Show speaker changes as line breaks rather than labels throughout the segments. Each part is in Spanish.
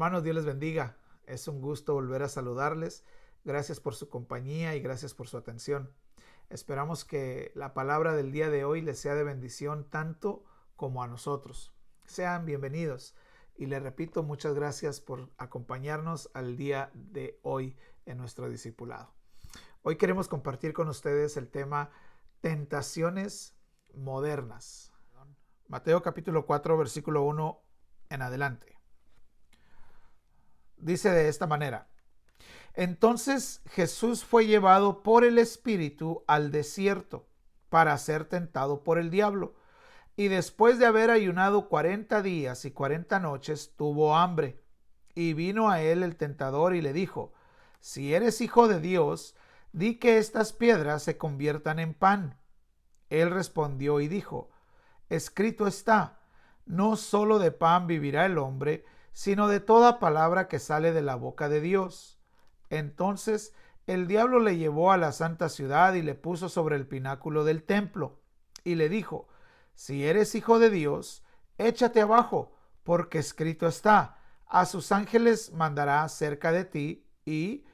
Hermanos, Dios les bendiga. Es un gusto volver a saludarles. Gracias por su compañía y gracias por su atención. Esperamos que la palabra del día de hoy les sea de bendición tanto como a nosotros. Sean bienvenidos y les repito, muchas gracias por acompañarnos al día de hoy en nuestro discipulado. Hoy queremos compartir con ustedes el tema tentaciones modernas. Mateo capítulo 4, versículo 1 en adelante. Dice de esta manera: Entonces Jesús fue llevado por el Espíritu al desierto para ser tentado por el diablo. Y después de haber ayunado 40 días y 40 noches, tuvo hambre. Y vino a él el tentador y le dijo: Si eres hijo de Dios, di que estas piedras se conviertan en pan. Él respondió y dijo: Escrito está, no solo de pan vivirá el hombre, sino de toda palabra que sale de la boca de Dios. Entonces el diablo le llevó a la santa ciudad y le puso sobre el pináculo del templo, y le dijo: Si eres hijo de Dios, échate abajo, porque escrito está: a sus ángeles mandará cerca de ti, y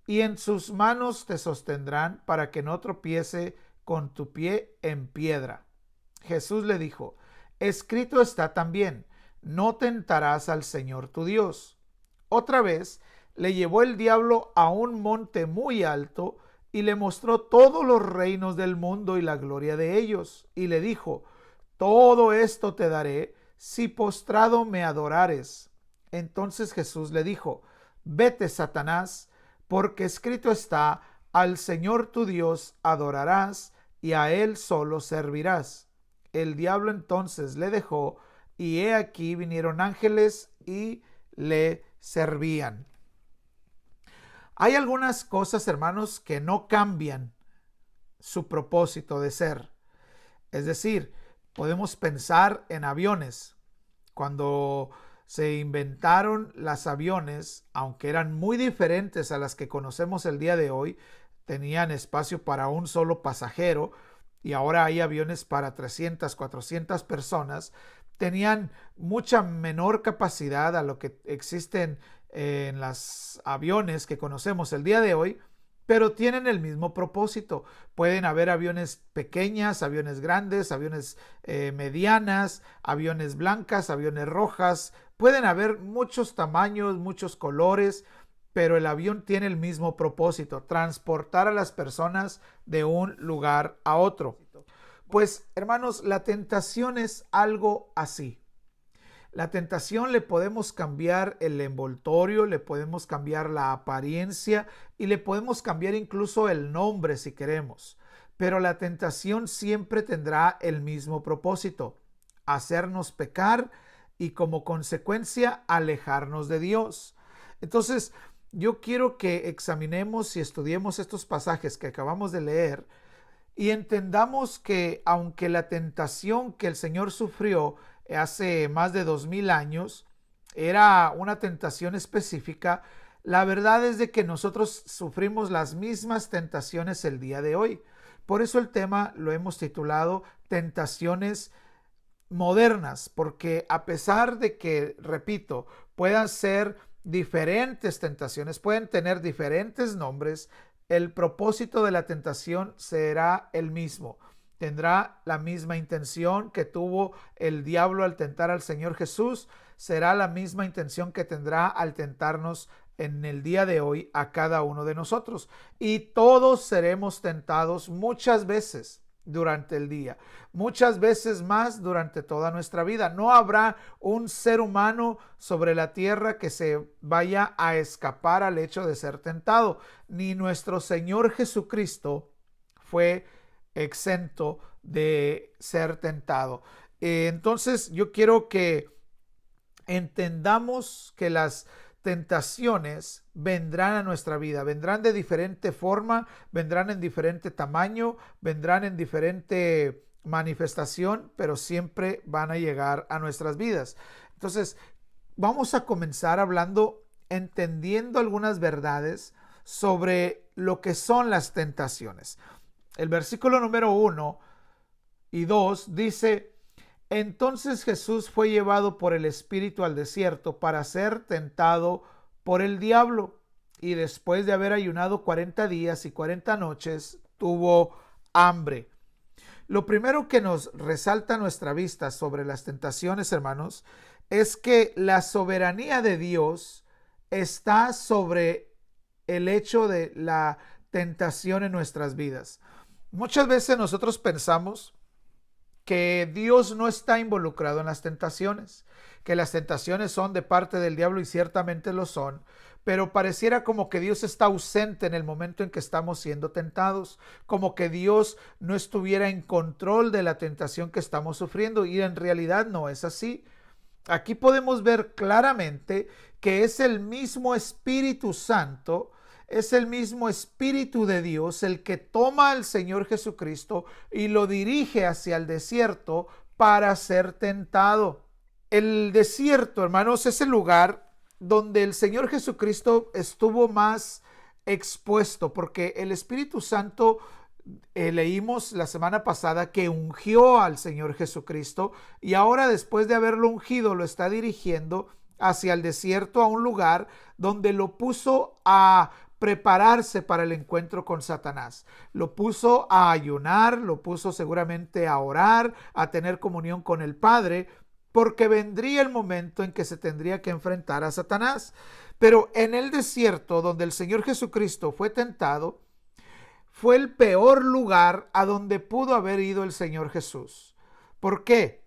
en sus manos te sostendrán para que no tropiece con tu pie en piedra. Jesús le dijo: Escrito está también, no tentarás al Señor tu Dios. Otra vez le llevó el diablo a un monte muy alto y le mostró todos los reinos del mundo y la gloria de ellos. Y le dijo: Todo esto te daré si postrado me adorares. Entonces Jesús le dijo: Vete, Satanás, porque escrito está: Al Señor tu Dios adorarás y a Él solo servirás. El diablo entonces le dejó, y he aquí vinieron ángeles y le servían. Hay algunas cosas, hermanos, que no cambian su propósito de ser. Es decir, podemos pensar en aviones. Cuando se inventaron los aviones, aunque eran muy diferentes a las que conocemos el día de hoy, tenían espacio para un solo pasajero, y ahora hay aviones para 300, 400 personas, tenían mucha menor capacidad a lo que existen en los aviones que conocemos el día de hoy, pero tienen el mismo propósito. Pueden haber aviones pequeñas, aviones grandes, aviones medianas, aviones blancas, aviones rojas. Pueden haber muchos tamaños, muchos colores, pero el avión tiene el mismo propósito: transportar a las personas de un lugar a otro. Pues, hermanos, la tentación es algo así. La tentación le podemos cambiar el envoltorio, le podemos cambiar la apariencia y le podemos cambiar incluso el nombre si queremos. Pero la tentación siempre tendrá el mismo propósito: hacernos pecar y como consecuencia alejarnos de Dios. Entonces, yo quiero que examinemos y estudiemos estos pasajes que acabamos de leer y entendamos que aunque la tentación que el Señor sufrió hace más de 2000 años era una tentación específica, la verdad es de que nosotros sufrimos las mismas tentaciones el día de hoy. Por eso el tema lo hemos titulado Tentaciones modernas, porque a pesar de que, repito, puedan ser diferentes tentaciones, pueden tener diferentes nombres, el propósito de la tentación será el mismo. Tendrá la misma intención que tuvo el diablo al tentar al Señor Jesús, será la misma intención que tendrá al tentarnos en el día de hoy a cada uno de nosotros. Y todos seremos tentados muchas veces durante el día, muchas veces más durante toda nuestra vida. No habrá un ser humano sobre la tierra que se vaya a escapar al hecho de ser tentado. Ni nuestro Señor Jesucristo fue exento de ser tentado. Entonces yo quiero que entendamos que las tentaciones vendrán a nuestra vida, vendrán de diferente forma, vendrán en diferente tamaño, vendrán en diferente manifestación, pero siempre van a llegar a nuestras vidas. Entonces, vamos a comenzar hablando, entendiendo algunas verdades sobre lo que son las tentaciones. El versículo número 1 y 2 dice: Entonces Jesús fue llevado por el Espíritu al desierto para ser tentado por el diablo. Y después de haber ayunado 40 días y 40 noches, tuvo hambre. Lo primero que nos resalta a nuestra vista sobre las tentaciones, hermanos, es que la soberanía de Dios está sobre el hecho de la tentación en nuestras vidas. Muchas veces nosotros pensamos que Dios no está involucrado en las tentaciones, que las tentaciones son de parte del diablo y ciertamente lo son, pero pareciera como que Dios está ausente en el momento en que estamos siendo tentados, como que Dios no estuviera en control de la tentación que estamos sufriendo, y en realidad no es así. Aquí podemos ver claramente que es el mismo Espíritu Santo, es el mismo Espíritu de Dios el que toma al Señor Jesucristo y lo dirige hacia el desierto para ser tentado. El desierto, hermanos, es el lugar donde el Señor Jesucristo estuvo más expuesto, porque el Espíritu Santo leímos la semana pasada que ungió al Señor Jesucristo, y ahora, después de haberlo ungido, lo está dirigiendo hacia el desierto, a un lugar donde lo puso a prepararse para el encuentro con Satanás. Lo puso a ayunar, lo puso seguramente a orar, a tener comunión con el Padre, porque vendría el momento en que se tendría que enfrentar a Satanás. Pero en el desierto, donde el Señor Jesucristo fue tentado, fue el peor lugar a donde pudo haber ido el Señor Jesús. ¿Por qué?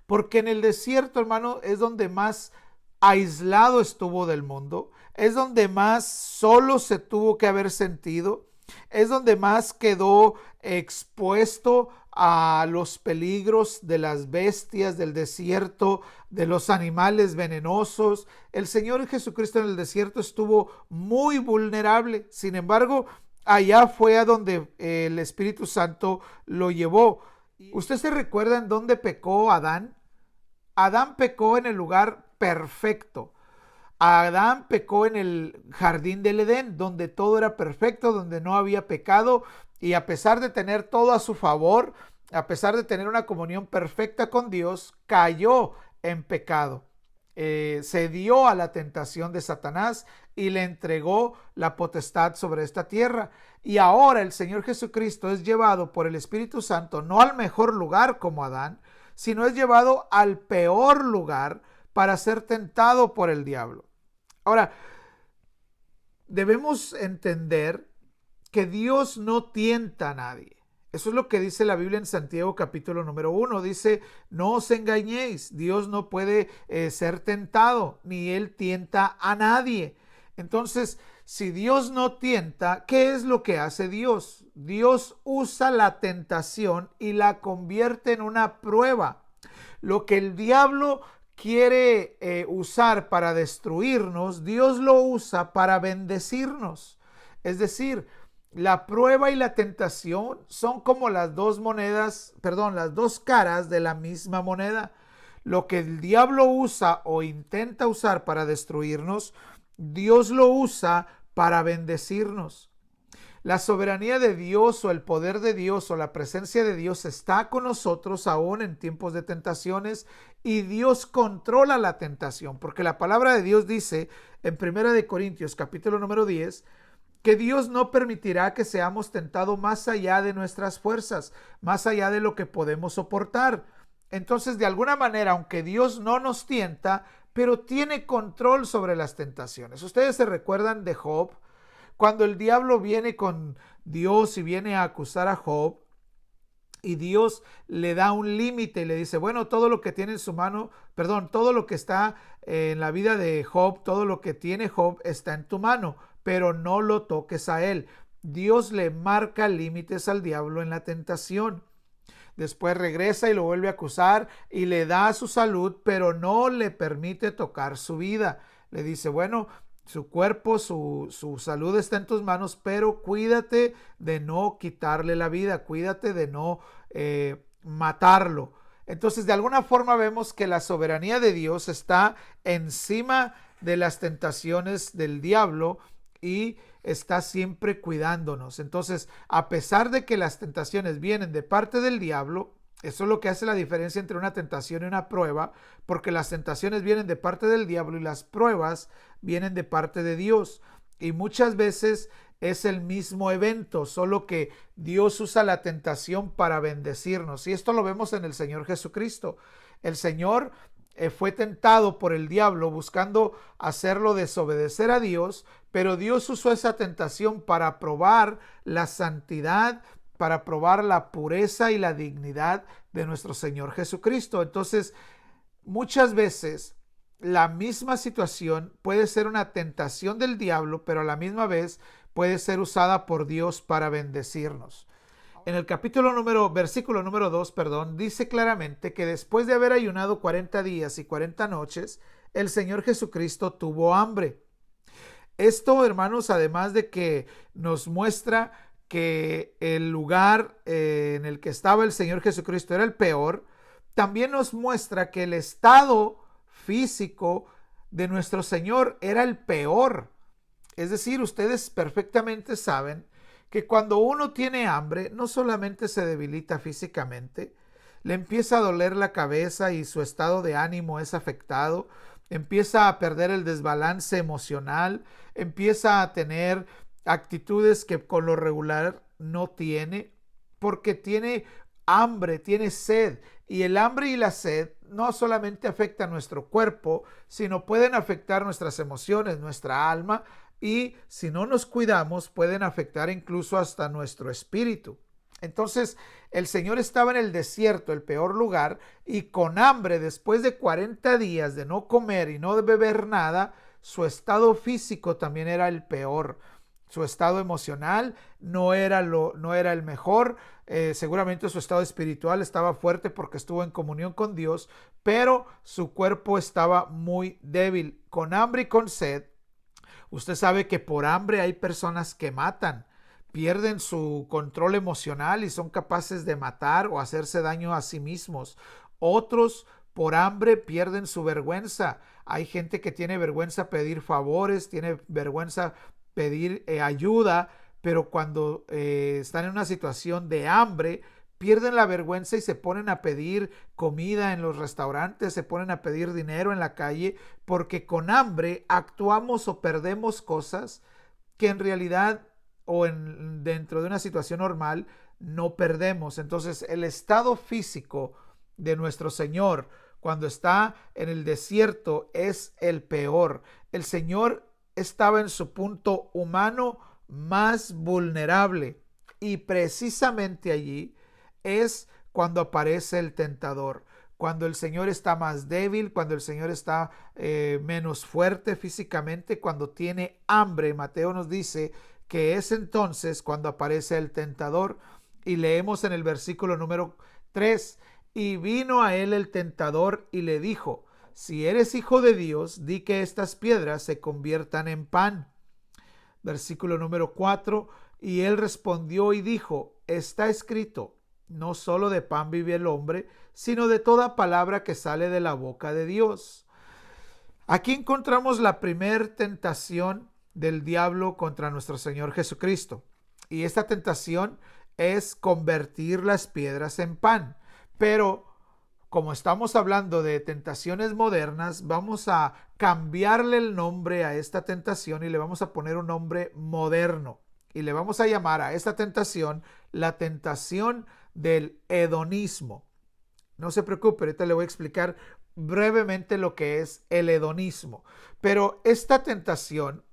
Porque en el desierto, hermano, es donde más aislado estuvo del mundo, es donde más solo se tuvo que haber sentido, es donde más quedó expuesto a los peligros de las bestias del desierto, de los animales venenosos. El Señor Jesucristo en el desierto estuvo muy vulnerable. Sin embargo, allá fue a donde el Espíritu Santo lo llevó. ¿Usted se recuerda en dónde pecó Adán? Adán pecó en el lugar perfecto. Adán pecó en el jardín del Edén, donde todo era perfecto, donde no había pecado, y a pesar de tener todo a su favor, a pesar de tener una comunión perfecta con Dios, cayó en pecado. Se dio a la tentación de Satanás y le entregó la potestad sobre esta tierra. Y ahora el Señor Jesucristo es llevado por el Espíritu Santo no al mejor lugar como Adán, sino es llevado al peor lugar para ser tentado por el diablo. Ahora, debemos entender que Dios no tienta a nadie. Eso es lo que dice la Biblia en Santiago capítulo número 1. Dice, no os engañéis, Dios no puede ser tentado, ni Él tienta a nadie. Entonces, si Dios no tienta, ¿qué es lo que hace Dios? Dios usa la tentación y la convierte en una prueba. Lo que el diablo quiere usar para destruirnos, Dios lo usa para bendecirnos. Es decir, la prueba y la tentación son como las dos caras de la misma moneda. Lo que el diablo usa o intenta usar para destruirnos, Dios lo usa para bendecirnos. La soberanía de Dios o el poder de Dios o la presencia de Dios está con nosotros aún en tiempos de tentaciones, y Dios controla la tentación, porque la palabra de Dios dice en 1 Corintios capítulo número 10 que Dios no permitirá que seamos tentados más allá de nuestras fuerzas, más allá de lo que podemos soportar. Entonces, de alguna manera, aunque Dios no nos tienta, pero tiene control sobre las tentaciones. Ustedes se recuerdan de Job, cuando el diablo viene con Dios y viene a acusar a Job, y Dios le da un límite y le dice, bueno, todo lo que tiene en su mano, todo lo que está en la vida de Job, todo lo que tiene Job está en tu mano, pero no lo toques a él. Dios le marca límites al diablo en la tentación. Después regresa y lo vuelve a acusar y le da su salud, pero no le permite tocar su vida. Le dice, bueno, su cuerpo, su salud está en tus manos, pero cuídate de no quitarle la vida, cuídate de no matarlo. Entonces, de alguna forma vemos que la soberanía de Dios está encima de las tentaciones del diablo y está siempre cuidándonos. Entonces, a pesar de que las tentaciones vienen de parte del diablo, Eso es lo que hace la diferencia entre una tentación y una prueba, porque las tentaciones vienen de parte del diablo y las pruebas vienen de parte de Dios. Y muchas veces es el mismo evento, solo que Dios usa la tentación para bendecirnos. Y esto lo vemos en el Señor Jesucristo. El Señor fue tentado por el diablo buscando hacerlo desobedecer a Dios, pero Dios usó esa tentación para probar la santidad, para probar la pureza y la dignidad de nuestro Señor Jesucristo. Entonces, muchas veces la misma situación puede ser una tentación del diablo, pero a la misma vez puede ser usada por Dios para bendecirnos. En el versículo número 2, dice claramente que después de haber ayunado 40 días y 40 noches, el Señor Jesucristo tuvo hambre. Esto, hermanos, además de que nos muestra que el lugar en el que estaba el Señor Jesucristo era el peor, también nos muestra que el estado físico de nuestro Señor era el peor. Es decir, ustedes perfectamente saben que cuando uno tiene hambre, no solamente se debilita físicamente, le empieza a doler la cabeza y su estado de ánimo es afectado, empieza a perder el desbalance emocional, empieza a tener actitudes que con lo regular no tiene, porque tiene hambre, tiene sed. Y el hambre y la sed no solamente afectan nuestro cuerpo, sino pueden afectar nuestras emociones, nuestra alma, y si no nos cuidamos pueden afectar incluso hasta nuestro espíritu. Entonces el Señor estaba en el desierto, el peor lugar, y con hambre después de 40 días de no comer y no de beber nada, su estado físico también era el peor. Su estado emocional no era el mejor. Seguramente su estado espiritual estaba fuerte porque estuvo en comunión con Dios, pero su cuerpo estaba muy débil, con hambre y con sed. Usted sabe que por hambre hay personas que matan, pierden su control emocional y son capaces de matar o hacerse daño a sí mismos. Otros por hambre pierden su vergüenza. Hay gente que tiene vergüenza pedir favores, tiene vergüenza pedir ayuda, pero cuando están en una situación de hambre, pierden la vergüenza y se ponen a pedir comida en los restaurantes, se ponen a pedir dinero en la calle, porque con hambre actuamos o perdemos cosas que en realidad dentro de una situación normal no perdemos. Entonces el estado físico de nuestro Señor cuando está en el desierto es el peor. El Señor estaba en su punto humano más vulnerable y precisamente allí es cuando aparece el tentador, cuando el Señor está más débil, cuando el Señor está menos fuerte físicamente, cuando tiene hambre. Mateo nos dice que es entonces cuando aparece el tentador, y leemos en el versículo número 3, y vino a él el tentador y le dijo: si eres hijo de Dios, di que estas piedras se conviertan en pan. Versículo número 4, y él respondió y dijo: está escrito, no solo de pan vive el hombre, sino de toda palabra que sale de la boca de Dios. Aquí encontramos la primer tentación del diablo contra nuestro Señor Jesucristo. Y esta tentación es convertir las piedras en pan. Pero como estamos hablando de tentaciones modernas, vamos a cambiarle el nombre a esta tentación y le vamos a poner un nombre moderno. Y le vamos a llamar a esta tentación la tentación del hedonismo. No se preocupe, ahorita le voy a explicar brevemente lo que es el hedonismo. Pero esta tentación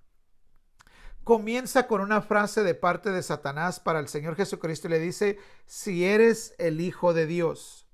comienza con una frase de parte de Satanás para el Señor Jesucristo y le dice: si eres el Hijo de Dios.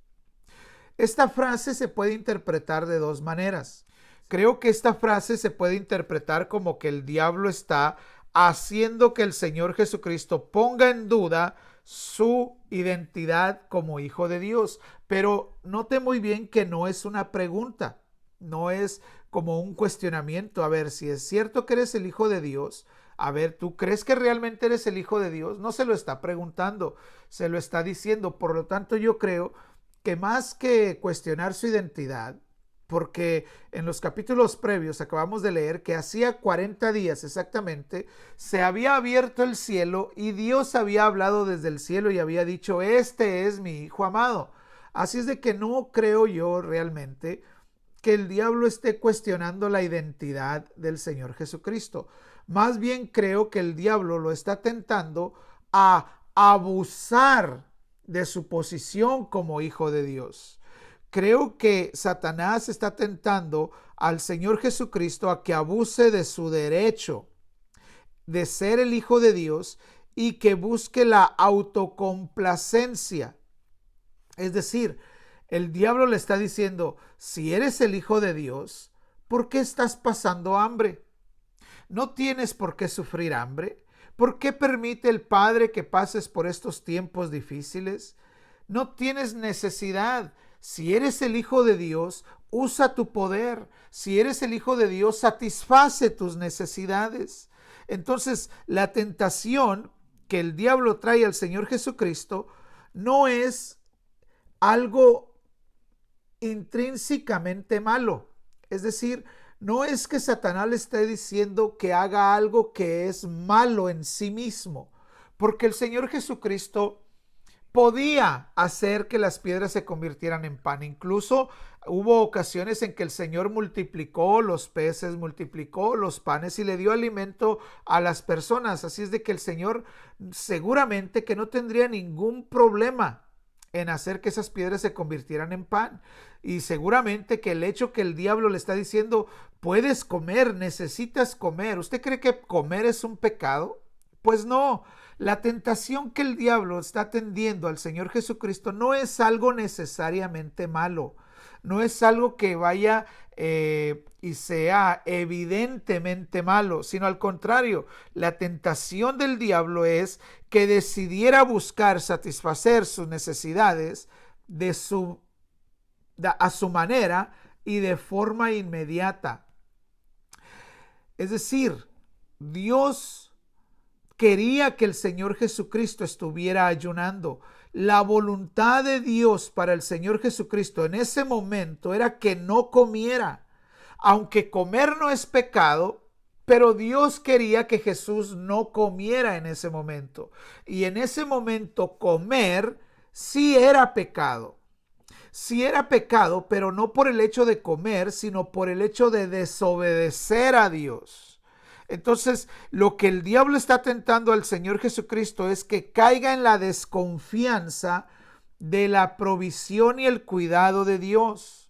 Esta frase se puede interpretar de dos maneras. Creo que esta frase se puede interpretar como que el diablo está haciendo que el Señor Jesucristo ponga en duda su identidad como hijo de Dios. Pero note muy bien que no es una pregunta, no es como un cuestionamiento. A ver, si es cierto que eres el hijo de Dios, a ver, ¿tú crees que realmente eres el hijo de Dios? No se lo está preguntando, se lo está diciendo. Por lo tanto, yo creo que más que cuestionar su identidad, porque en los capítulos previos acabamos de leer que hacía 40 días exactamente se había abierto el cielo y Dios había hablado desde el cielo y había dicho: este es mi hijo amado. Así es de que no creo yo realmente que el diablo esté cuestionando la identidad del Señor Jesucristo. Más bien creo que el diablo lo está tentando a abusar de su posición como hijo de Dios. Creo que Satanás está tentando al Señor Jesucristo a que abuse de su derecho de ser el hijo de Dios y que busque la autocomplacencia. Es decir, el diablo le está diciendo, si eres el hijo de Dios, ¿por qué estás pasando hambre? No tienes por qué sufrir hambre. ¿Por qué permite el Padre que pases por estos tiempos difíciles? No tienes necesidad. Si eres el hijo de Dios, usa tu poder. Si eres el hijo de Dios, satisface tus necesidades. Entonces, la tentación que el diablo trae al Señor Jesucristo no es algo intrínsecamente malo. Es decir, no es que Satanás le esté diciendo que haga algo que es malo en sí mismo, porque el Señor Jesucristo podía hacer que las piedras se convirtieran en pan. Incluso hubo ocasiones en que el Señor multiplicó los peces, multiplicó los panes y le dio alimento a las personas. Así es de que el Señor seguramente que no tendría ningún problema en hacer que esas piedras se convirtieran en pan. Y seguramente que el hecho que el diablo le está diciendo, puedes comer, necesitas comer. ¿Usted cree que comer es un pecado? Pues no. La tentación que el diablo está tendiendo al Señor Jesucristo no es algo necesariamente malo. No es algo que vaya y sea evidentemente malo, sino al contrario, la tentación del diablo es que decidiera buscar satisfacer sus necesidades a su manera y de forma inmediata. Es decir, Dios quería que el Señor Jesucristo estuviera ayunando. La voluntad de Dios para el Señor Jesucristo en ese momento era que no comiera. Aunque comer no es pecado, pero Dios quería que Jesús no comiera en ese momento. Y en ese momento comer sí era pecado. Sí era pecado, pero no por el hecho de comer, sino por el hecho de desobedecer a Dios. Entonces, lo que el diablo está tentando al Señor Jesucristo es que caiga en la desconfianza de la provisión y el cuidado de Dios.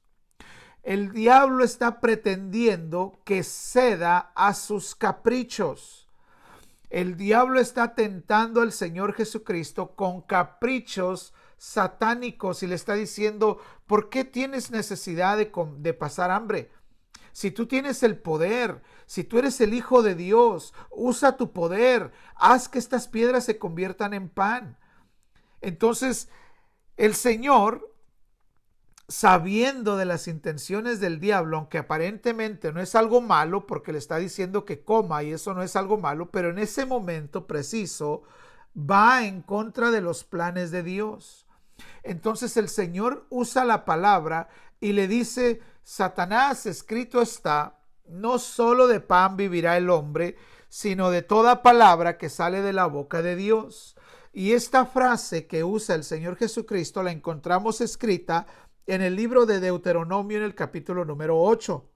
El diablo está pretendiendo que ceda a sus caprichos. El diablo está tentando al Señor Jesucristo con caprichos satánicos y le está diciendo, ¿por qué tienes necesidad de pasar hambre? Si tú tienes el poder, si tú eres el Hijo de Dios, usa tu poder, haz que estas piedras se conviertan en pan. Entonces, el Señor, sabiendo de las intenciones del diablo, aunque aparentemente no es algo malo, porque le está diciendo que coma y eso no es algo malo, pero en ese momento preciso va en contra de los planes de Dios. Entonces el Señor usa la palabra y le dice, Satanás, escrito está, no solo de pan vivirá el hombre, sino de toda palabra que sale de la boca de Dios. Y esta frase que usa el Señor Jesucristo la encontramos escrita en el libro de Deuteronomio en el capítulo número 8.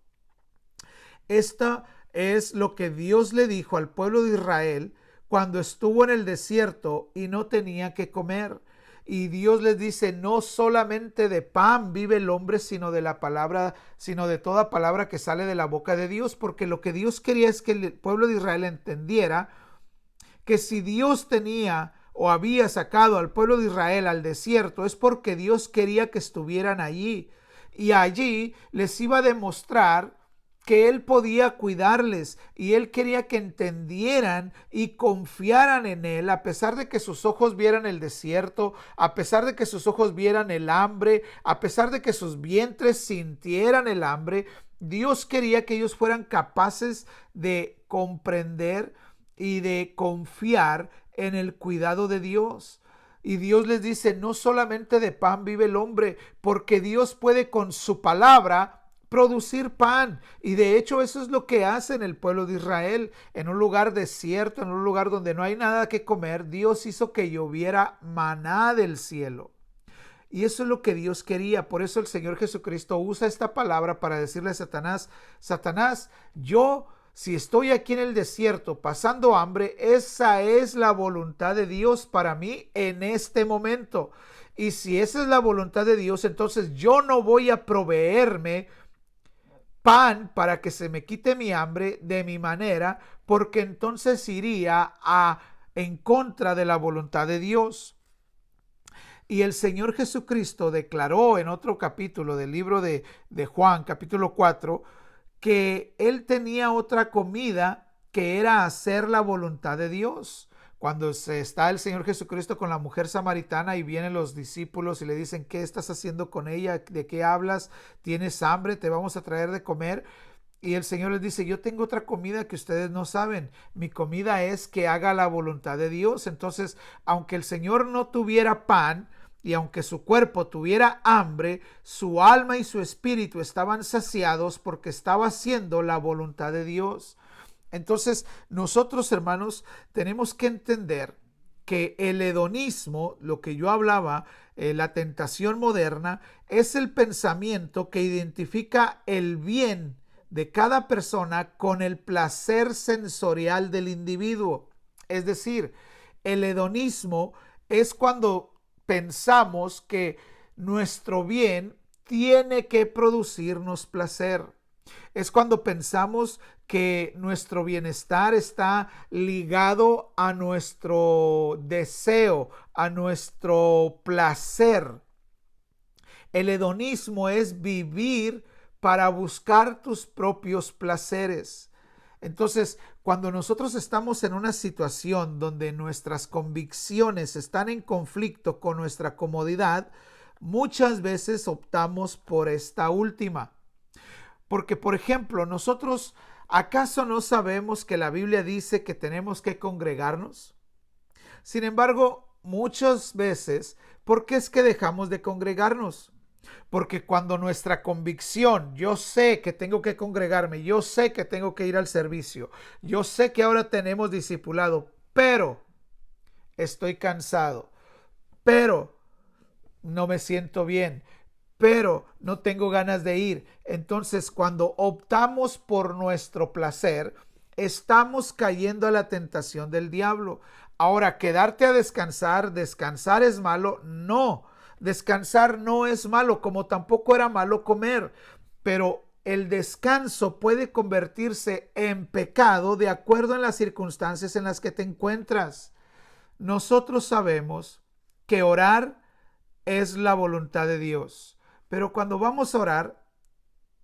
Esta es lo que Dios le dijo al pueblo de Israel cuando estuvo en el desierto y no tenía que comer. Y Dios les dice, no solamente de pan vive el hombre, sino de la palabra, sino de toda palabra que sale de la boca de Dios, porque lo que Dios quería es que el pueblo de Israel entendiera que si Dios tenía o había sacado al pueblo de Israel al desierto, es porque Dios quería que estuvieran allí. Y allí les iba a demostrar que Él podía cuidarles y Él quería que entendieran y confiaran en Él, a pesar de que sus ojos vieran el desierto, a pesar de que sus ojos vieran el hambre, a pesar de que sus vientres sintieran el hambre. Dios quería que ellos fueran capaces de comprender y de confiar en el cuidado de Dios. Y Dios les dice, no solamente de pan vive el hombre, porque Dios puede con su palabra producir pan. Y de hecho eso es lo que hace en el pueblo de Israel. En un lugar desierto, en un lugar donde no hay nada que comer, Dios hizo que lloviera maná del cielo. Y eso es lo que Dios quería. Por eso el Señor Jesucristo usa esta palabra para decirle a Satanás, Satanás, si estoy aquí en el desierto pasando hambre, esa es la voluntad de Dios para mí en este momento. Y si esa es la voluntad de Dios, entonces yo no voy a proveerme pan para que se me quite mi hambre de mi manera, porque entonces iría en contra de la voluntad de Dios. Y el Señor Jesucristo declaró en otro capítulo del libro de Juan, capítulo 4, que Él tenía otra comida que era hacer la voluntad de Dios. Cuando está el Señor Jesucristo con la mujer samaritana y vienen los discípulos y le dicen, ¿qué estás haciendo con ella? ¿De qué hablas? ¿Tienes hambre? Te vamos a traer de comer. Y el Señor les dice, yo tengo otra comida que ustedes no saben. Mi comida es que haga la voluntad de Dios. Entonces, aunque el Señor no tuviera pan y aunque su cuerpo tuviera hambre, su alma y su espíritu estaban saciados porque estaba haciendo la voluntad de Dios. Entonces, nosotros, hermanos, tenemos que entender que el hedonismo, lo que yo hablaba, la tentación moderna, es el pensamiento que identifica el bien de cada persona con el placer sensorial del individuo. Es decir, el hedonismo es cuando pensamos que nuestro bien tiene que producirnos placer. Es cuando pensamos que nuestro bienestar está ligado a nuestro deseo, a nuestro placer. El hedonismo es vivir para buscar tus propios placeres. Entonces, cuando nosotros estamos en una situación donde nuestras convicciones están en conflicto con nuestra comodidad, muchas veces optamos por esta última. Porque, por ejemplo, nosotros, ¿acaso no sabemos que la Biblia dice que tenemos que congregarnos? Sin embargo, muchas veces, ¿por qué es que dejamos de congregarnos? Porque cuando nuestra convicción, yo sé que tengo que congregarme, yo sé que tengo que ir al servicio, yo sé que ahora tenemos discipulado, pero estoy cansado, pero no me siento bien, pero no tengo ganas de ir. Entonces, cuando optamos por nuestro placer, estamos cayendo a la tentación del diablo. Ahora, quedarte a descansar, ¿descansar es malo? No, descansar no es malo, como tampoco era malo comer, pero el descanso puede convertirse en pecado de acuerdo en las circunstancias en las que te encuentras. Nosotros sabemos que orar es la voluntad de Dios, pero cuando vamos a orar,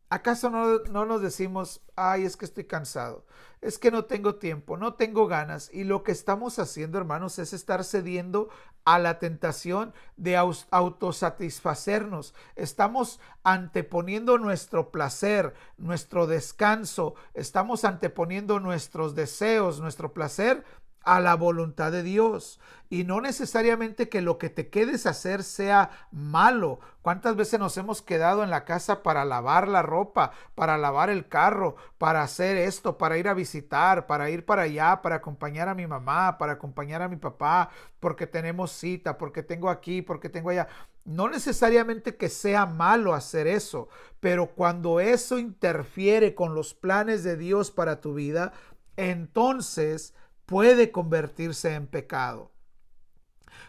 ¿acaso no nos decimos, ay, es que estoy cansado, es que no tengo tiempo, no tengo ganas? Y lo que estamos haciendo, hermanos, es estar cediendo a la tentación de autosatisfacernos. Estamos anteponiendo nuestro placer, nuestro descanso, estamos anteponiendo nuestros deseos, nuestro placer a la voluntad de Dios. Y no necesariamente que lo que te quedes a hacer sea malo. ¿Cuántas veces nos hemos quedado en la casa para lavar la ropa, para lavar el carro, para hacer esto, para ir a visitar, para ir para allá, para acompañar a mi mamá, para acompañar a mi papá, porque tenemos cita, porque tengo aquí, porque tengo allá? No necesariamente que sea malo hacer eso, pero cuando eso interfiere con los planes de Dios para tu vida, entonces puede convertirse en pecado.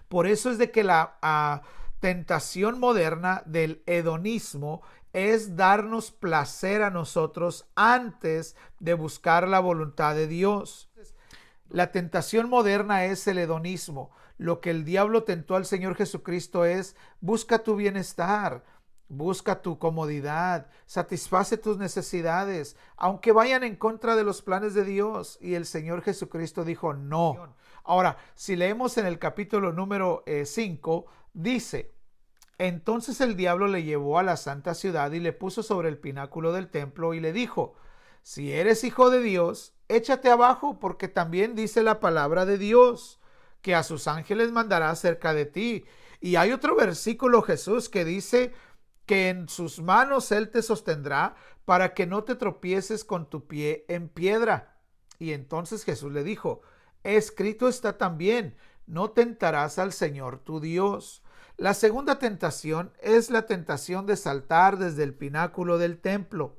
Por eso es de que la tentación moderna del hedonismo es darnos placer a nosotros antes de buscar la voluntad de Dios. La tentación moderna es el hedonismo. Lo que el diablo tentó al Señor Jesucristo es: busca tu bienestar, busca tu comodidad, satisface tus necesidades, aunque vayan en contra de los planes de Dios. Y el Señor Jesucristo dijo no. Ahora, si leemos en el capítulo número 5, dice: entonces el diablo le llevó a la santa ciudad y le puso sobre el pináculo del templo y le dijo: si eres hijo de Dios, échate abajo, porque también dice la palabra de Dios, que a sus ángeles mandará cerca de ti. Y hay otro versículo, Jesús, que dice que en sus manos Él te sostendrá para que no te tropieces con tu pie en piedra. Y entonces Jesús le dijo: escrito está también, no tentarás al Señor tu Dios. La segunda tentación es la tentación de saltar desde el pináculo del templo.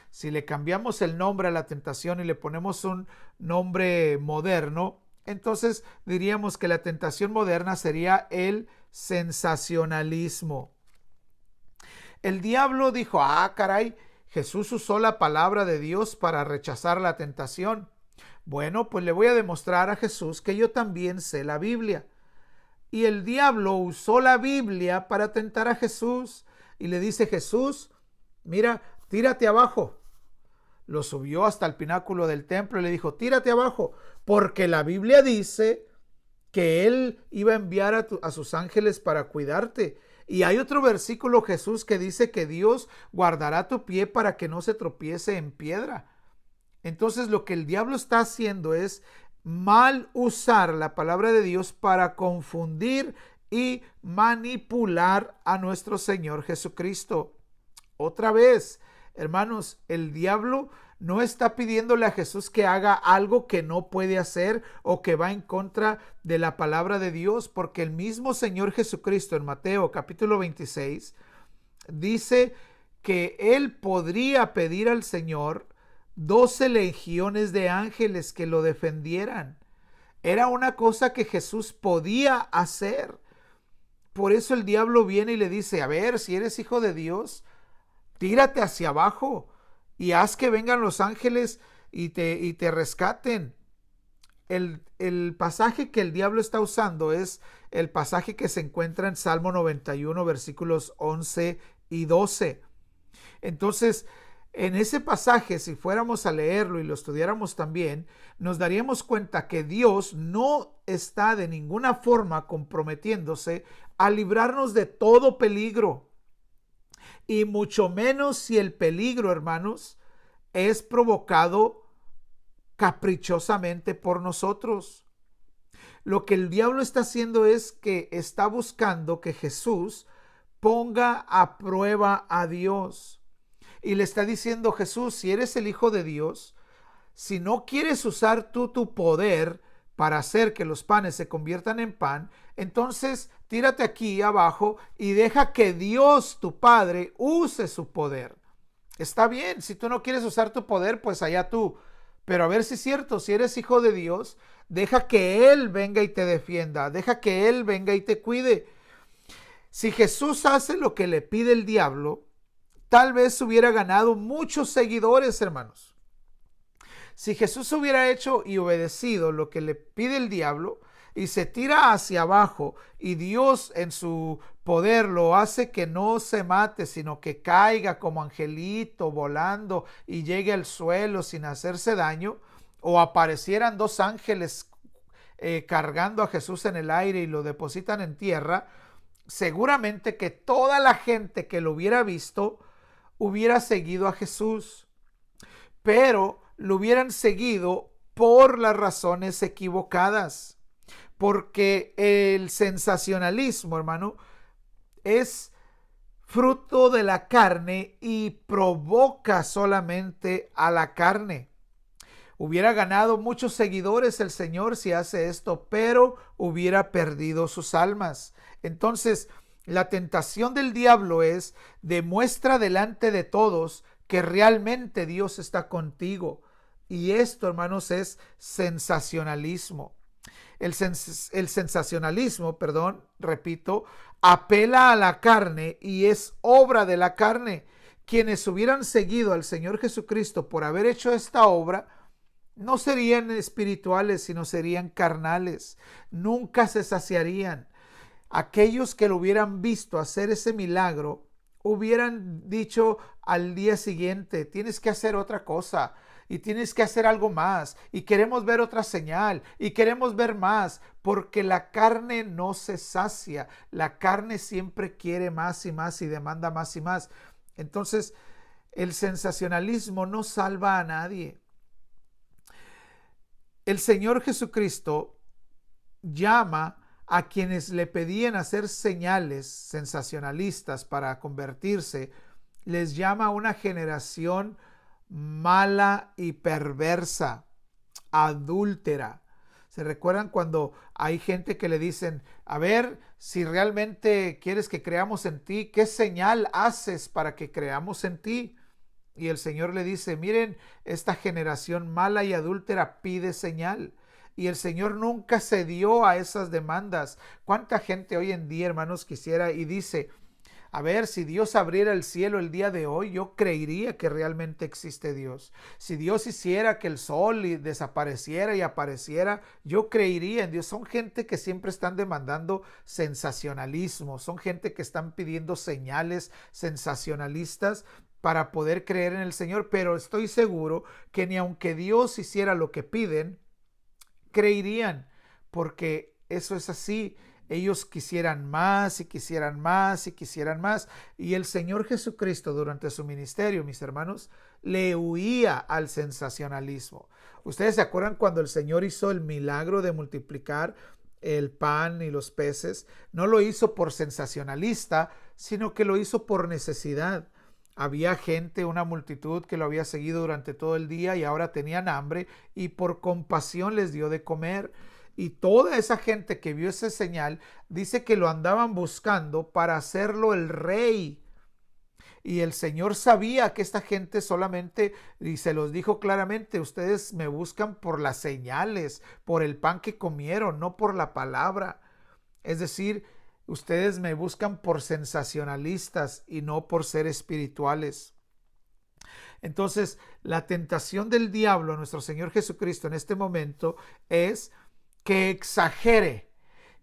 Si le cambiamos el nombre a la tentación y le ponemos un nombre moderno, entonces diríamos que la tentación moderna sería el sensacionalismo. El diablo dijo, caray, Jesús usó la palabra de Dios para rechazar la tentación. Bueno, pues le voy a demostrar a Jesús que yo también sé la Biblia. Y el diablo usó la Biblia para tentar a Jesús. Y le dice, Jesús, mira, tírate abajo. Lo subió hasta el pináculo del templo y le dijo, tírate abajo, porque la Biblia dice que él iba a enviar a sus ángeles para cuidarte. Y hay otro versículo, Jesús, que dice que Dios guardará tu pie para que no se tropiece en piedra. Entonces lo que el diablo está haciendo es mal usar la palabra de Dios para confundir y manipular a nuestro Señor Jesucristo. Otra vez, hermanos, el diablo no está pidiéndole a Jesús que haga algo que no puede hacer o que va en contra de la palabra de Dios, porque el mismo Señor Jesucristo en Mateo capítulo 26 dice que él podría pedir al Señor 12 legiones de ángeles que lo defendieran. Era una cosa que Jesús podía hacer. Por eso el diablo viene y le dice, a ver, si eres hijo de Dios, tírate hacia abajo y haz que vengan los ángeles y te rescaten. El pasaje que el diablo está usando es el pasaje que se encuentra en Salmo 91, versículos 11 y 12. Entonces, en ese pasaje, si fuéramos a leerlo y lo estudiáramos también, nos daríamos cuenta que Dios no está de ninguna forma comprometiéndose a librarnos de todo peligro. Y mucho menos si el peligro, hermanos, es provocado caprichosamente por nosotros. Lo que el diablo está haciendo es que está buscando que Jesús ponga a prueba a Dios. Y le está diciendo, Jesús, si eres el Hijo de Dios, si no quieres usar tú tu poder para hacer que los panes se conviertan en pan, entonces tírate aquí abajo y deja que Dios, tu Padre, use su poder. Está bien, si tú no quieres usar tu poder, pues allá tú. Pero a ver si es cierto, si eres hijo de Dios, deja que Él venga y te defienda, deja que Él venga y te cuide. Si Jesús hace lo que le pide el diablo, tal vez hubiera ganado muchos seguidores, hermanos. Si Jesús hubiera hecho y obedecido lo que le pide el diablo y se tira hacia abajo y Dios en su poder lo hace que no se mate, sino que caiga como angelito volando y llegue al suelo sin hacerse daño, o aparecieran dos ángeles cargando a Jesús en el aire y lo depositan en tierra, seguramente que toda la gente que lo hubiera visto hubiera seguido a Jesús, pero lo hubieran seguido por las razones equivocadas, porque el sensacionalismo, hermano, es fruto de la carne y provoca solamente a la carne. Hubiera ganado muchos seguidores el Señor si hace esto, pero hubiera perdido sus almas. Entonces, la tentación del diablo es: demuestra delante de todos que realmente Dios está contigo. Y esto, hermanos, es sensacionalismo. El sensacionalismo, repito, apela a la carne y es obra de la carne. Quienes hubieran seguido al Señor Jesucristo por haber hecho esta obra, no serían espirituales, sino serían carnales. Nunca se saciarían. Aquellos que lo hubieran visto hacer ese milagro hubieran dicho al día siguiente: tienes que hacer otra cosa y tienes que hacer algo más y queremos ver otra señal y queremos ver más, porque la carne no se sacia. La carne siempre quiere más y más y demanda más y más. Entonces, el sensacionalismo no salva a nadie. El Señor Jesucristo llama a quienes le pedían hacer señales sensacionalistas para convertirse, les llama una generación mala y perversa, adúltera. ¿Se recuerdan cuando hay gente que le dicen, a ver, si realmente quieres que creamos en ti, ¿qué señal haces para que creamos en ti? Y el Señor le dice, miren, esta generación mala y adúltera pide señal. Y el Señor nunca cedió a esas demandas. ¿Cuánta gente hoy en día, hermanos, quisiera y dice, a ver, si Dios abriera el cielo el día de hoy, yo creería que realmente existe Dios. Si Dios hiciera que el sol desapareciera y apareciera, yo creería en Dios. Son gente que siempre están demandando sensacionalismo, son gente que están pidiendo señales sensacionalistas para poder creer en el Señor, pero estoy seguro que ni aunque Dios hiciera lo que piden, creerían, porque eso es así. Ellos quisieran más y quisieran más y quisieran más. Y el Señor Jesucristo durante su ministerio, mis hermanos, le huía al sensacionalismo. Ustedes se acuerdan cuando el Señor hizo el milagro de multiplicar el pan y los peces. No lo hizo por sensacionalista, sino que lo hizo por necesidad. Había gente, una multitud que lo había seguido durante todo el día y ahora tenían hambre y por compasión les dio de comer. Y toda esa gente que vio esa señal dice que lo andaban buscando para hacerlo el rey. Y el Señor sabía que esta gente solamente, y se los dijo claramente, ustedes me buscan por las señales, por el pan que comieron, no por la palabra. Es decir, ustedes me buscan por sensacionalistas y no por ser espirituales. Entonces, la tentación del diablo a nuestro Señor Jesucristo en este momento es que exagere,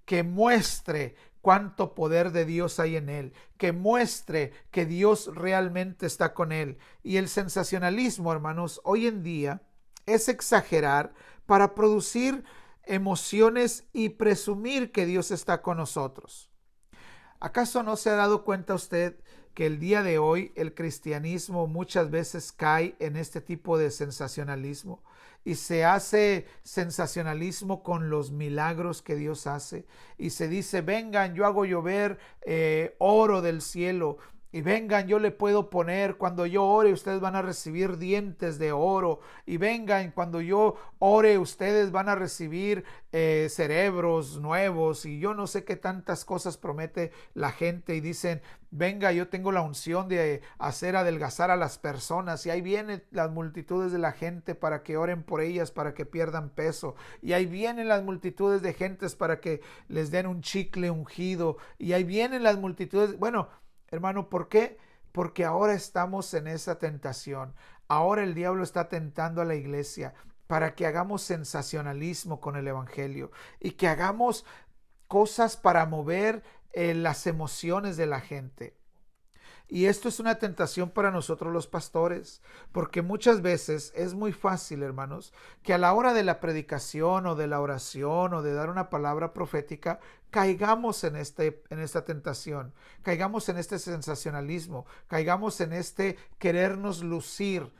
que muestre cuánto poder de Dios hay en él, que muestre que Dios realmente está con él. Y el sensacionalismo, hermanos, hoy en día es exagerar para producir emociones y presumir que Dios está con nosotros. ¿Acaso no se ha dado cuenta usted que el día de hoy el cristianismo muchas veces cae en este tipo de sensacionalismo? Y se hace sensacionalismo con los milagros que Dios hace. Y se dice, vengan, yo hago llover oro del cielo. Y vengan, yo le puedo poner, cuando yo ore, ustedes van a recibir dientes de oro. Y vengan, cuando yo ore, ustedes van a recibir cerebros nuevos. Y yo no sé qué tantas cosas promete la gente. Y dicen, venga, yo tengo la unción de hacer adelgazar a las personas. Y ahí vienen las multitudes de la gente para que oren por ellas, para que pierdan peso. Y ahí vienen las multitudes de gentes para que les den un chicle ungido. Y ahí vienen las multitudes, bueno, hermano, ¿por qué? Porque ahora estamos en esa tentación. Ahora el diablo está tentando a la iglesia para que hagamos sensacionalismo con el evangelio y que hagamos cosas para mover las emociones de la gente. Y esto es una tentación para nosotros los pastores, porque muchas veces es muy fácil, hermanos, que a la hora de la predicación o de la oración o de dar una palabra profética, caigamos en esta tentación, caigamos en este sensacionalismo, caigamos en este querernos lucir.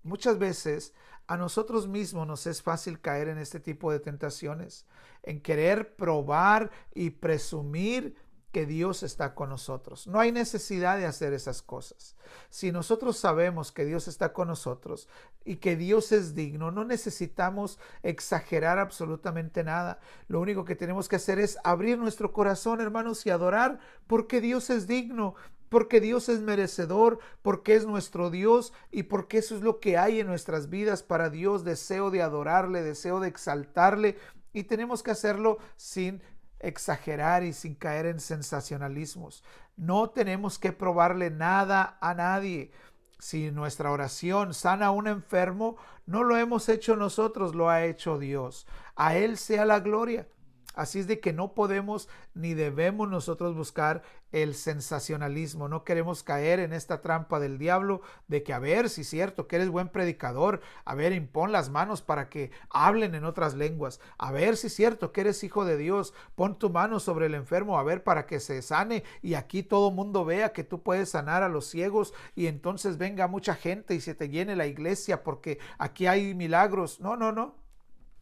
Muchas veces a nosotros mismos nos es fácil caer en este tipo de tentaciones, en querer probar y presumir que Dios está con nosotros. No hay necesidad de hacer esas cosas. Si nosotros sabemos que Dios está con nosotros y que Dios es digno, no necesitamos exagerar absolutamente nada. Lo único que tenemos que hacer es abrir nuestro corazón, hermanos, y adorar porque Dios es digno, porque Dios es merecedor, porque es nuestro Dios y porque eso es lo que hay en nuestras vidas para Dios. Deseo de adorarle, deseo de exaltarle y tenemos que hacerlo sin exagerar y sin caer en sensacionalismos. No tenemos que probarle nada a nadie. Si nuestra oración sana a un enfermo, no lo hemos hecho nosotros, lo ha hecho Dios. A Él sea la gloria. Así es de que no podemos ni debemos nosotros buscar el sensacionalismo. No queremos caer en esta trampa del diablo de que a ver si es cierto que eres buen predicador, a ver impon las manos para que hablen en otras lenguas, a ver si es cierto que eres hijo de Dios, pon tu mano sobre el enfermo, a ver para que se sane y aquí todo mundo vea que tú puedes sanar a los ciegos y entonces venga mucha gente y se te llene la iglesia porque aquí hay milagros. No, no, no,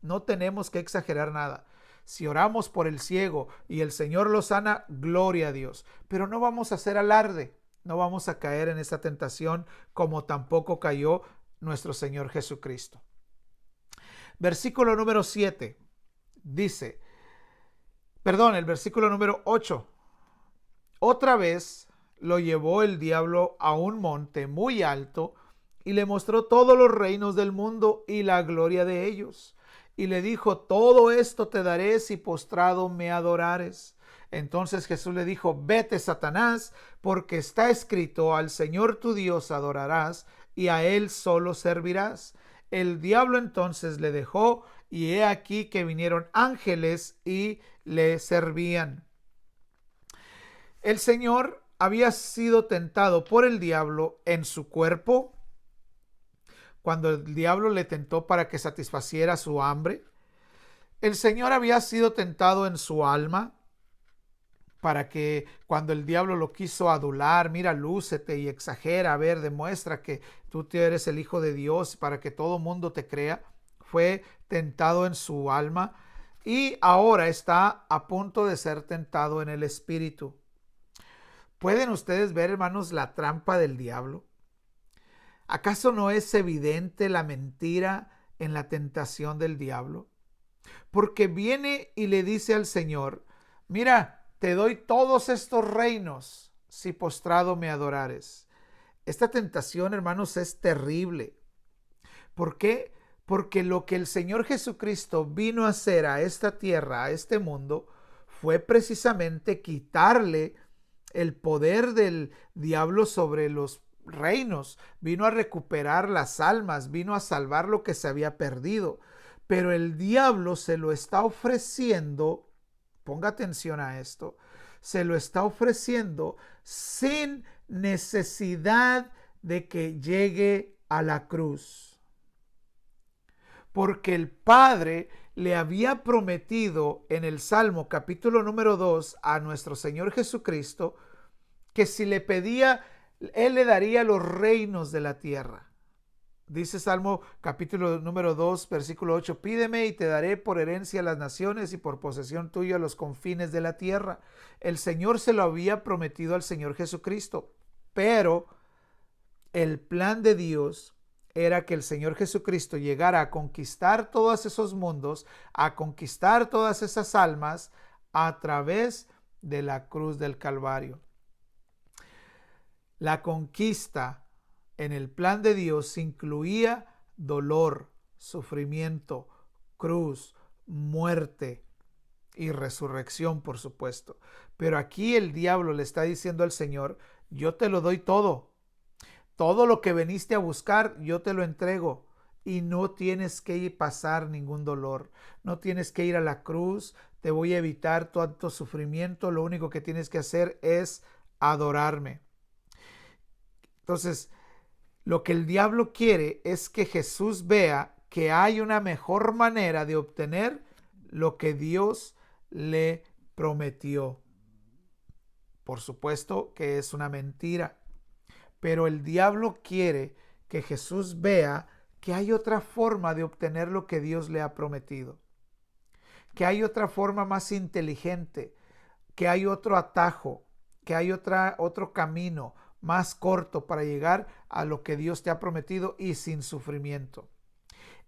no tenemos que exagerar nada. Si oramos por el ciego y el Señor lo sana, gloria a Dios. Pero no vamos a hacer alarde, no vamos a caer en esta tentación como tampoco cayó nuestro Señor Jesucristo. Versículo número 7. Dice, perdón, el versículo número 8. Otra vez lo llevó el diablo a un monte muy alto y le mostró todos los reinos del mundo y la gloria de ellos. Y le dijo, todo esto te daré si postrado me adorares. Entonces Jesús le dijo, vete, Satanás, porque está escrito, al Señor tu Dios adorarás y a él solo servirás. El diablo entonces le dejó, y he aquí que vinieron ángeles y le servían. El Señor había sido tentado por el diablo en su cuerpo, cuando el diablo le tentó para que satisfaciera su hambre. El Señor había sido tentado en su alma, para que cuando el diablo lo quiso adular, mira, lúcete y exagera, a ver, demuestra que tú eres el Hijo de Dios para que todo mundo te crea. Fue tentado en su alma y ahora está a punto de ser tentado en el espíritu. ¿Pueden ustedes ver, hermanos, la trampa del diablo? ¿Acaso no es evidente la mentira en la tentación del diablo? Porque viene y le dice al Señor, mira, te doy todos estos reinos si postrado me adorares. Esta tentación, hermanos, es terrible. ¿Por qué? Porque lo que el Señor Jesucristo vino a hacer a esta tierra, a este mundo, fue precisamente quitarle el poder del diablo sobre los reinos. Vino a recuperar las almas, vino a salvar lo que se había perdido. Pero el diablo se lo está ofreciendo, ponga atención a esto, se lo está ofreciendo sin necesidad de que llegue a la cruz. Porque el Padre le había prometido en el Salmo capítulo número 2 a nuestro Señor Jesucristo que si le pedía, Él le daría los reinos de la tierra. Dice Salmo capítulo número 2, versículo 8, pídeme y te daré por herencia las naciones y por posesión tuya los confines de la tierra. El Señor se lo había prometido al Señor Jesucristo, pero el plan de Dios era que el Señor Jesucristo llegara a conquistar todos esos mundos, a conquistar todas esas almas a través de la cruz del Calvario. La conquista en el plan de Dios incluía dolor, sufrimiento, cruz, muerte y resurrección, por supuesto. Pero aquí el diablo le está diciendo al Señor, yo te lo doy todo. Todo lo que veniste a buscar, yo te lo entrego. Y no tienes que pasar ningún dolor. No tienes que ir a la cruz. Te voy a evitar tanto sufrimiento. Lo único que tienes que hacer es adorarme. Entonces, lo que el diablo quiere es que Jesús vea que hay una mejor manera de obtener lo que Dios le prometió. Por supuesto que es una mentira, pero el diablo quiere que Jesús vea que hay otra forma de obtener lo que Dios le ha prometido, que hay otra forma más inteligente, que hay otro atajo, que hay otro camino más corto para llegar a lo que Dios te ha prometido y sin sufrimiento.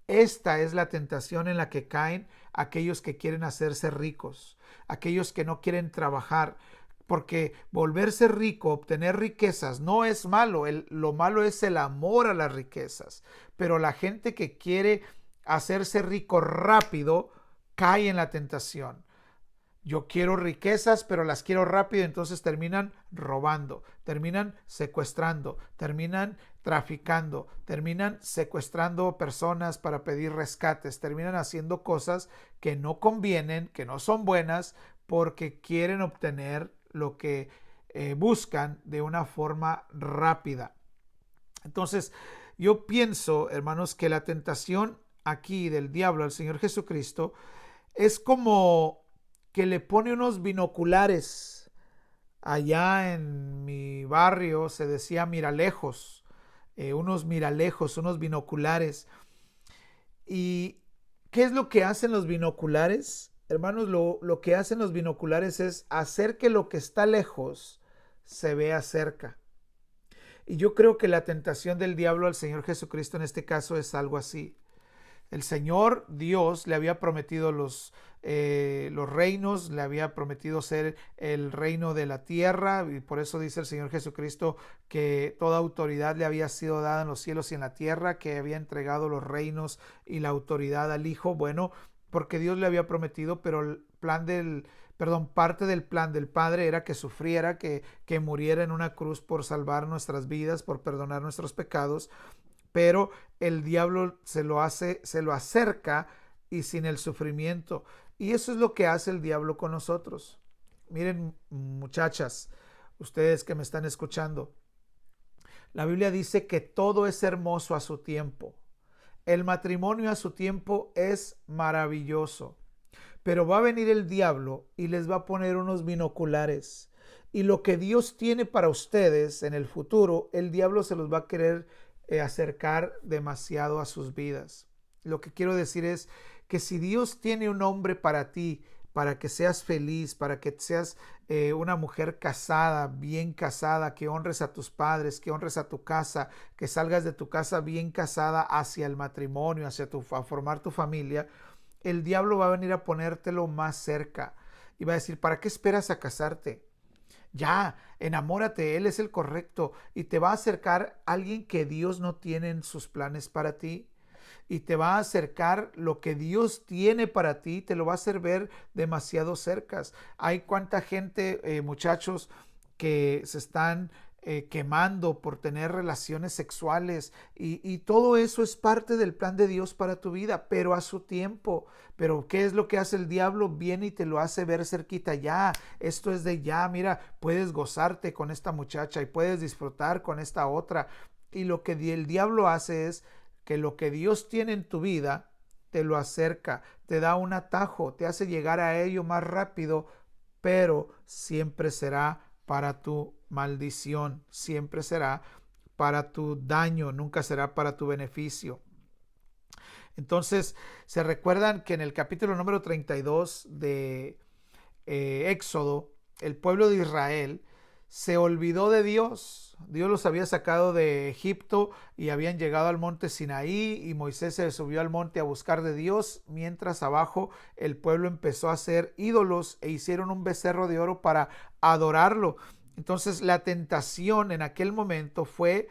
Esta es la tentación en la que caen aquellos que quieren hacerse ricos, aquellos que no quieren trabajar, porque volverse rico, obtener riquezas, no es malo. Lo malo es el amor a las riquezas. Pero la gente que quiere hacerse rico rápido cae en la tentación. Yo quiero riquezas, pero las quiero rápido, entonces terminan robando, terminan secuestrando, terminan traficando, terminan secuestrando personas para pedir rescates, terminan haciendo cosas que no convienen, que no son buenas, porque quieren obtener lo que buscan de una forma rápida. Entonces, yo pienso, hermanos, que la tentación aquí del diablo al Señor Jesucristo es como que le pone unos binoculares. Allá en mi barrio se decía miralejos, unos miralejos, unos binoculares. ¿Y qué es lo que hacen los binoculares? Hermanos, lo que hacen los binoculares es hacer que lo que está lejos se vea cerca. Y yo creo que la tentación del diablo al Señor Jesucristo en este caso es algo así. El Señor Dios le había prometido los los reinos, le había prometido ser el reino de la tierra, y por eso dice el Señor Jesucristo que toda autoridad le había sido dada en los cielos y en la tierra, que había entregado los reinos y la autoridad al Hijo. Bueno, porque Dios le había prometido, pero el plan parte del plan del Padre era que sufriera, que muriera en una cruz por salvar nuestras vidas, por perdonar nuestros pecados, pero el diablo se lo acerca y sin el sufrimiento. Y eso es lo que hace el diablo con nosotros. Miren, muchachas, ustedes que me están escuchando, la Biblia dice que todo es hermoso a su tiempo. El matrimonio a su tiempo es maravilloso. Pero va a venir el diablo y les va a poner unos binoculares. Y lo que Dios tiene para ustedes en el futuro, el diablo se los va a querer acercar demasiado a sus vidas. Lo que quiero decir es que si Dios tiene un hombre para ti, para que seas feliz, para que seas una mujer casada, bien casada, que honres a tus padres, que honres a tu casa, que salgas de tu casa bien casada hacia el matrimonio, a formar tu familia, el diablo va a venir a ponértelo más cerca y va a decir, ¿para qué esperas a casarte? Ya, enamórate, él es el correcto, y te va a acercar alguien que Dios no tiene en sus planes para ti, y te va a acercar lo que Dios tiene para ti, te lo va a hacer ver demasiado cerca. Hay cuánta gente, muchachos, que se están quemando por tener relaciones sexuales, y todo eso es parte del plan de Dios para tu vida, pero a su tiempo. Pero ¿qué es lo que hace el diablo? Viene y te lo hace ver cerquita. Ya, esto es de ya, mira, puedes gozarte con esta muchacha y puedes disfrutar con esta otra. Y lo que el diablo hace es que lo que Dios tiene en tu vida te lo acerca, te da un atajo, te hace llegar a ello más rápido, pero siempre será para tu maldición, siempre será para tu daño, nunca será para tu beneficio. Entonces, se recuerdan que en el capítulo número 32 de Éxodo, el pueblo de Israel se olvidó de Dios. Dios los había sacado de Egipto y habían llegado al monte Sinaí, y Moisés se subió al monte a buscar de Dios, mientras abajo el pueblo empezó a hacer ídolos e hicieron un becerro de oro para adorarlo. Entonces la tentación en aquel momento fue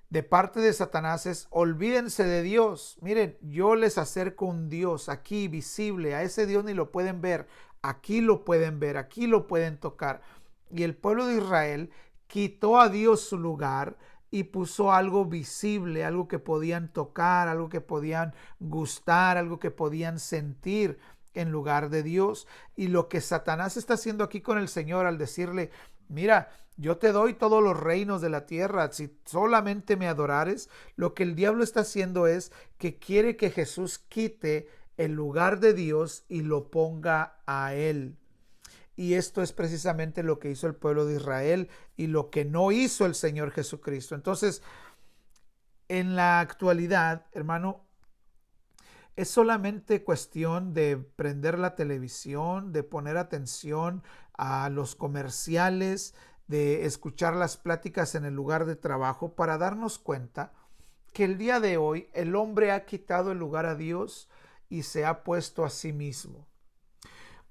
de parte de Satanás es: olvídense de Dios. Miren, yo les acerco un Dios aquí visible. A ese Dios ni lo pueden ver. Aquí lo pueden ver, aquí lo pueden tocar. Y el pueblo de Israel quitó a Dios su lugar y puso algo visible, algo que podían tocar, algo que podían gustar, algo que podían sentir en lugar de Dios. Y lo que Satanás está haciendo aquí con el Señor al decirle: mira, yo te doy todos los reinos de la tierra si solamente me adorares. Lo que el diablo está haciendo es que quiere que Jesús quite el lugar de Dios y lo ponga a él. Y esto es precisamente lo que hizo el pueblo de Israel y lo que no hizo el Señor Jesucristo. Entonces, en la actualidad, hermano, es solamente cuestión de prender la televisión, de poner atención a los comerciales, de escuchar las pláticas en el lugar de trabajo para darnos cuenta que el día de hoy el hombre ha quitado el lugar a Dios y se ha puesto a sí mismo.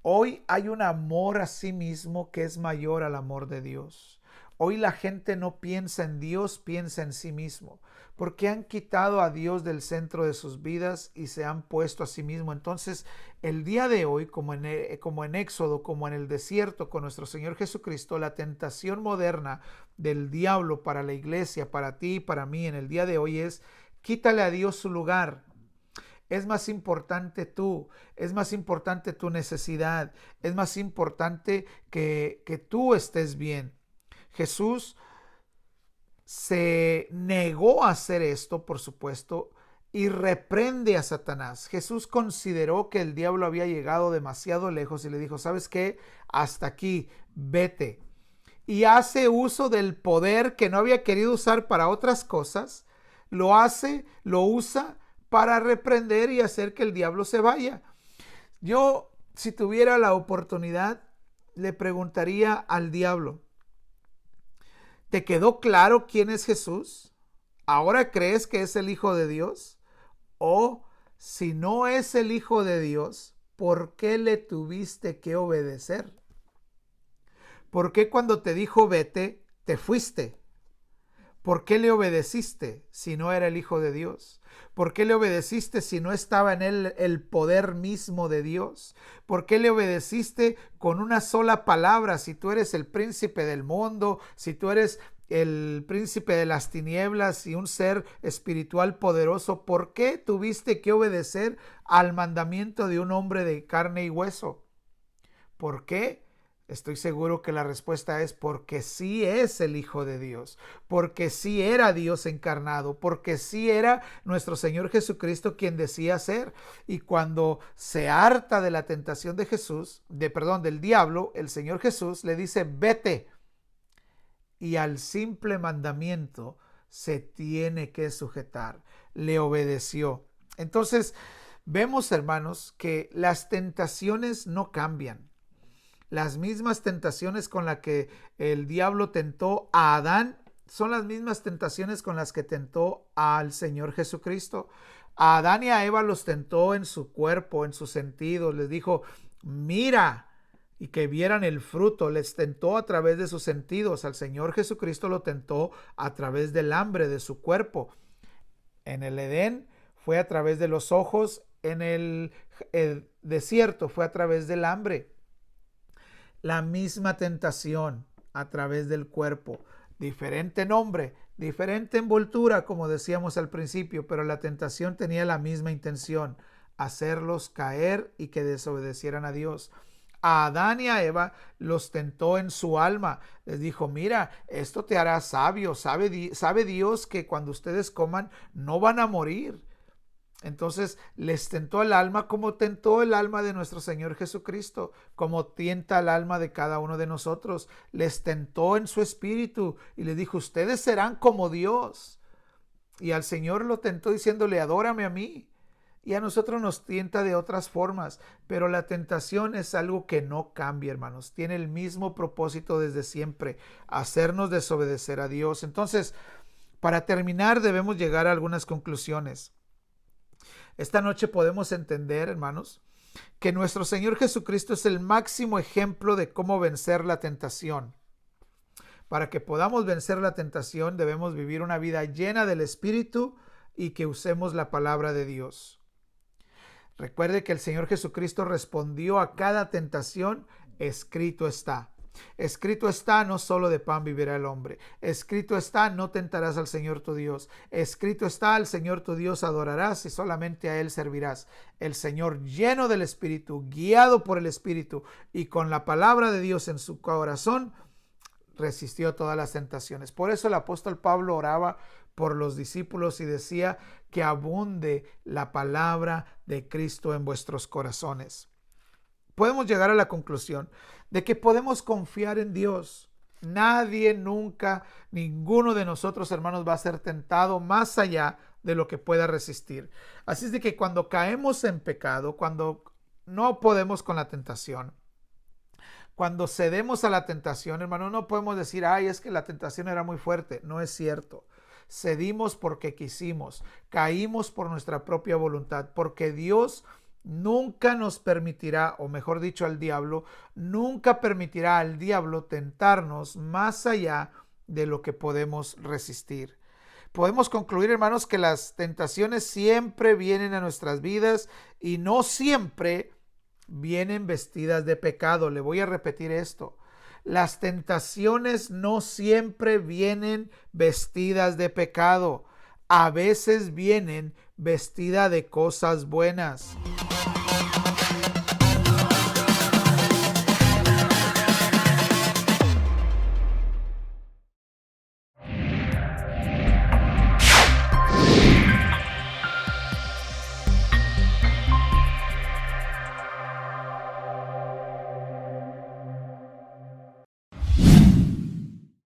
Hoy hay un amor a sí mismo que es mayor al amor de Dios. Hoy la gente no piensa en Dios, piensa en sí mismo, porque han quitado a Dios del centro de sus vidas y se han puesto a sí mismo. Entonces, el día de hoy, como en Éxodo, como en el desierto con nuestro Señor Jesucristo, la tentación moderna del diablo para la iglesia, para ti y para mí en el día de hoy es: quítale a Dios su lugar. Es más importante tú, es más importante tu necesidad, es más importante que tú estés bien. Jesús se negó a hacer esto, por supuesto, y reprende a Satanás. Jesús consideró que el diablo había llegado demasiado lejos y le dijo: ¿sabes qué? Hasta aquí, vete. Y hace uso del poder que no había querido usar para otras cosas, lo usa para reprender y hacer que el diablo se vaya. Yo, si tuviera la oportunidad, le preguntaría al diablo: ¿te quedó claro quién es Jesús? ¿Ahora crees que es el Hijo de Dios? O si no es el Hijo de Dios, ¿por qué le tuviste que obedecer? ¿Por qué cuando te dijo vete, te fuiste? ¿Por qué le obedeciste si no era el Hijo de Dios? ¿Por qué le obedeciste si no estaba en él el poder mismo de Dios? ¿Por qué le obedeciste con una sola palabra si tú eres el príncipe del mundo, si tú eres el príncipe de las tinieblas y un ser espiritual poderoso? ¿Por qué tuviste que obedecer al mandamiento de un hombre de carne y hueso? ¿Por qué? Estoy seguro que la respuesta es porque sí es el Hijo de Dios, porque sí era Dios encarnado, porque sí era nuestro Señor Jesucristo quien decía ser. Y cuando se harta de la tentación de Jesús, del diablo, el Señor Jesús le dice, vete. Y al simple mandamiento se tiene que sujetar. Le obedeció. Entonces, vemos, hermanos, que las tentaciones no cambian. Las mismas tentaciones con las que el diablo tentó a Adán son las mismas tentaciones con las que tentó al Señor Jesucristo. A Adán y a Eva los tentó en su cuerpo, en sus sentidos. Les dijo, mira, y que vieran el fruto. Les tentó a través de sus sentidos. Al Señor Jesucristo lo tentó a través del hambre de su cuerpo. En el Edén fue a través de los ojos. En el desierto fue a través del hambre. La misma tentación a través del cuerpo, diferente nombre, diferente envoltura, como decíamos al principio, pero la tentación tenía la misma intención, hacerlos caer y que desobedecieran a Dios. A Adán y a Eva los tentó en su alma. Les dijo, mira, esto te hará sabio. Sabe Dios que cuando ustedes coman no van a morir. Entonces les tentó el alma como tentó el alma de nuestro Señor Jesucristo, como tienta el alma de cada uno de nosotros. Les tentó en su espíritu y les dijo, ustedes serán como Dios. Y al Señor lo tentó diciéndole, adórame a mí. Y a nosotros nos tienta de otras formas, pero la tentación es algo que no cambia, hermanos. Tiene el mismo propósito desde siempre, hacernos desobedecer a Dios. Entonces, para terminar, debemos llegar a algunas conclusiones. Esta noche podemos entender, hermanos, que nuestro Señor Jesucristo es el máximo ejemplo de cómo vencer la tentación. Para que podamos vencer la tentación, debemos vivir una vida llena del Espíritu y que usemos la palabra de Dios. Recuerde que el Señor Jesucristo respondió a cada tentación, escrito está. Escrito está, no solo de pan vivirá el hombre. Escrito está, no tentarás al Señor tu Dios. Escrito está, al Señor tu Dios adorarás y solamente a Él servirás. El Señor, lleno del Espíritu, guiado por el Espíritu y con la palabra de Dios en su corazón, resistió todas las tentaciones. Por eso el apóstol Pablo oraba por los discípulos y decía que abunde la palabra de Cristo en vuestros corazones. Podemos llegar a la conclusión de que podemos confiar en Dios. Nadie, nunca, ninguno de nosotros, hermanos, va a ser tentado más allá de lo que pueda resistir. Así es de que cuando caemos en pecado, cuando no podemos con la tentación, cuando cedemos a la tentación, hermano, no podemos decir, ay, es que la tentación era muy fuerte. No es cierto. Cedimos porque quisimos, caímos por nuestra propia voluntad, porque Dios nunca nos permitirá, o mejor dicho, al diablo, nunca permitirá al diablo tentarnos más allá de lo que podemos resistir. Podemos concluir, hermanos, que las tentaciones siempre vienen a nuestras vidas y no siempre vienen vestidas de pecado. Le voy a repetir esto. Las tentaciones no siempre vienen vestidas de pecado. A veces vienen vestidas de cosas buenas.